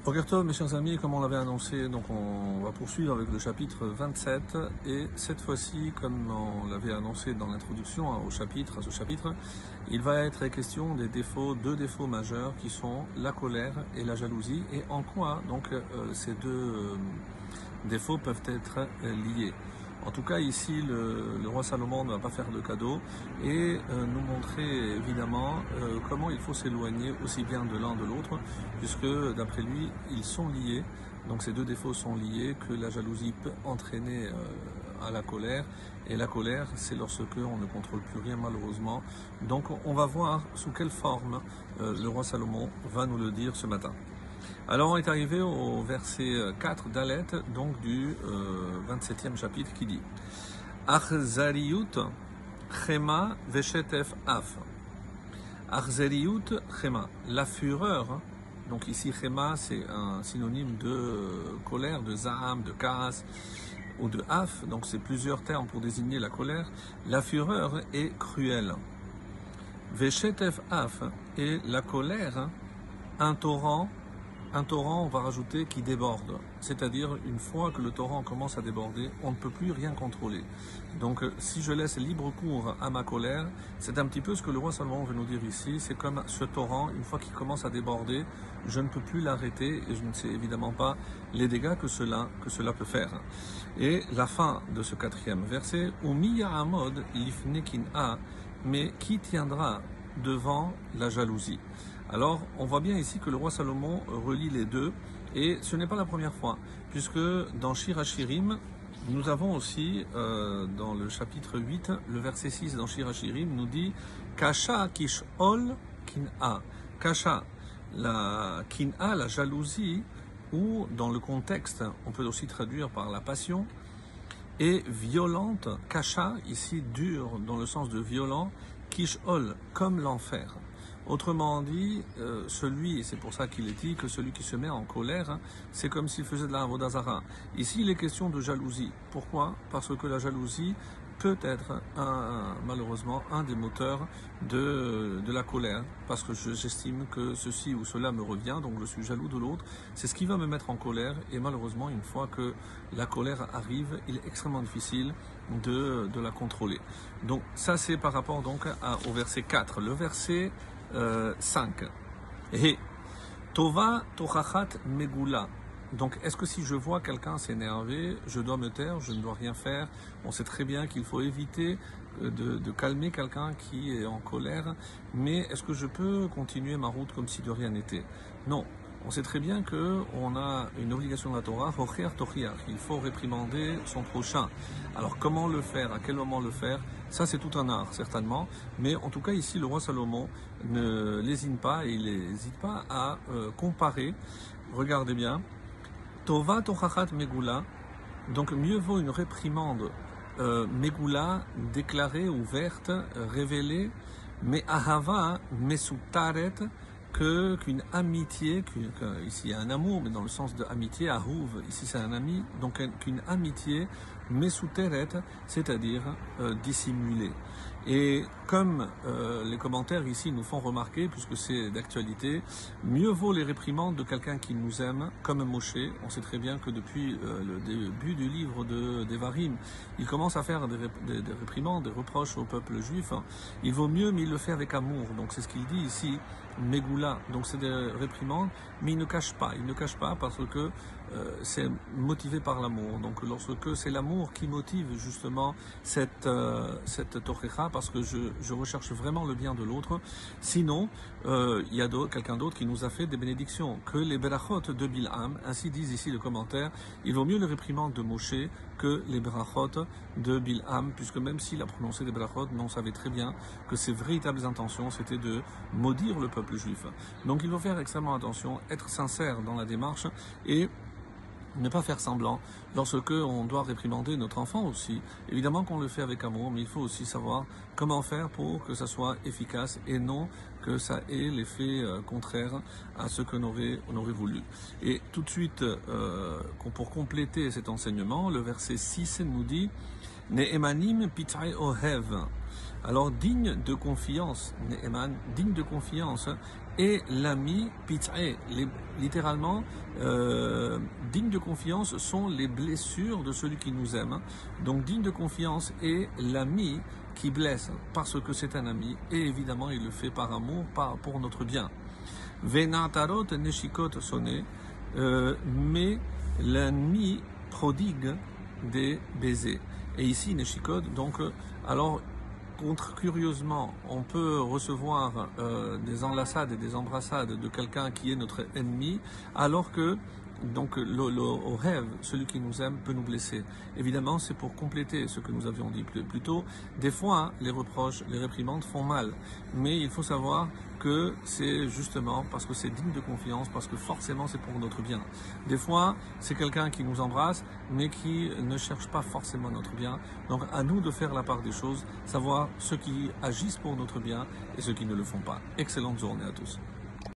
Boker Tov, mes chers amis, comme on l'avait annoncé, donc on va poursuivre avec le chapitre 27 et cette fois-ci, comme on l'avait annoncé dans l'introduction à ce chapitre, il va être question des défauts, deux défauts majeurs qui sont la colère et la jalousie et en quoi donc ces deux défauts peuvent être liés. En tout cas, ici, le roi Salomon ne va pas faire de cadeau et nous montrer évidemment comment il faut s'éloigner aussi bien de l'un de l'autre, puisque d'après lui, ils sont liés. Donc ces deux défauts sont liés, que la jalousie peut entraîner à la colère, et la colère, c'est lorsque on ne contrôle plus rien malheureusement. Donc on va voir sous quelle forme le roi Salomon va nous le dire ce matin. Alors on est arrivé au verset 4 d'Alet, donc du 27e chapitre qui dit Achzariut chema veshetef af. Achzariut chema, la fureur, donc ici chema c'est un synonyme de colère, de zaham, de kaas ou de af, donc c'est plusieurs termes pour désigner la colère. La fureur est cruelle. Veshetef af, et la colère, un torrent, on va rajouter, qui déborde. C'est-à-dire, une fois que le torrent commence à déborder, on ne peut plus rien contrôler. Donc, si je laisse libre cours à ma colère, c'est un petit peu ce que le roi Salomon veut nous dire ici. C'est comme ce torrent, une fois qu'il commence à déborder, je ne peux plus l'arrêter et je ne sais évidemment pas les dégâts que cela peut faire. Et la fin de ce 4e verset, « Umiya amod lifnekin a » mais qui tiendra devant la jalousie? Alors, on voit bien ici que le roi Salomon relie les deux, et ce n'est pas la première fois, puisque dans Shir Hashirim, nous avons aussi, dans le chapitre 8, le verset 6 dans Shir Hashirim nous dit « Kasha kishol kin'a ». Kasha, la kin'a, la jalousie, ou dans le contexte, on peut aussi traduire par la passion, et violente, kasha, ici dur dans le sens de violent, kishol, comme l'enfer. Autrement dit, celui, et c'est pour ça qu'il est dit que celui qui se met en colère, c'est comme s'il faisait de la avodah zara. Ici, il est question de jalousie. Pourquoi? Parce que la jalousie peut être malheureusement un des moteurs de la colère, parce que j'estime que ceci ou cela me revient, donc je suis jaloux de l'autre. C'est ce qui va me mettre en colère, et malheureusement, une fois que la colère arrive, il est extrêmement difficile de la contrôler. Donc ça, c'est par rapport donc au verset 4. Le verset 5. Et Tova tochachat megula. Donc, est-ce que si je vois quelqu'un s'énerver, je dois me taire, je ne dois rien faire? On sait très bien qu'il faut éviter de calmer quelqu'un qui est en colère, mais est-ce que je peux continuer ma route comme si de rien n'était? Non. On sait très bien qu'on a une obligation de la Torah, il faut réprimander son prochain. Alors comment le faire, à quel moment le faire, ça c'est tout un art certainement, mais en tout cas ici le roi Salomon ne lésine pas et il n'hésite pas à comparer, regardez bien, Tova tochachat megula, donc mieux vaut une réprimande megula, déclarée, ouverte, révélée, mais ahava mesutaret, qu'une amitié, ici il y a un amour, mais dans le sens de amitié, ahouv, ici c'est un ami, donc qu'une amitié mesuteret, c'est-à-dire dissimulée. Et comme les commentaires ici nous font remarquer, puisque c'est d'actualité, mieux vaut les réprimandes de quelqu'un qui nous aime, comme Moshe. On sait très bien que depuis le début du livre de Devarim, il commence à faire des réprimandes, des reproches au peuple juif. Il vaut mieux, mais il le fait avec amour. Donc c'est ce qu'il dit ici, Megula. Donc c'est des réprimandes, mais il ne cache pas. Il ne cache pas parce que c'est motivé par l'amour. Donc lorsque c'est l'amour qui motive justement cette tochecha, parce que je recherche vraiment le bien de l'autre. Sinon, il y a quelqu'un d'autre qui nous a fait des bénédictions, que les berachot de Bilham, ainsi disent ici le commentaire, il vaut mieux les réprimandes de Moshe que les berachot de Bilham, puisque même s'il a prononcé des berachot, mais on savait très bien que ses véritables intentions, c'était de maudire le peuple juif. Donc il faut faire extrêmement attention, être sincère dans la démarche et ne pas faire semblant lorsque on doit réprimander notre enfant aussi. Évidemment qu'on le fait avec amour, mais il faut aussi savoir comment faire pour que ça soit efficace et non que ça ait l'effet contraire à ce qu'on aurait voulu. Et tout de suite, pour compléter cet enseignement, le verset 6 nous dit « Ne'emanim pit'ai ohev ». Alors, digne de confiance, Ne'eman, digne de confiance, et l'ami pit'e. Littéralement, digne de confiance sont les blessures de celui qui nous aime. Donc digne de confiance est l'ami qui blesse parce que c'est un ami et évidemment il le fait par amour, pour notre bien. Venatarot neshikot sonné, mais l'ami prodigue des baisers. Et ici neshikot, donc alors curieusement, on peut recevoir des enlaçades et des embrassades de quelqu'un qui est notre ennemi, alors que donc au rêve, celui qui nous aime peut nous blesser. Évidemment, c'est pour compléter ce que nous avions dit plus tôt. Des fois, les reproches, les réprimandes font mal, mais il faut savoir que c'est justement parce que c'est digne de confiance, parce que forcément c'est pour notre bien. Des fois, c'est quelqu'un qui nous embrasse, mais qui ne cherche pas forcément notre bien. Donc à nous de faire la part des choses, savoir ceux qui agissent pour notre bien et ceux qui ne le font pas. Excellente journée à tous.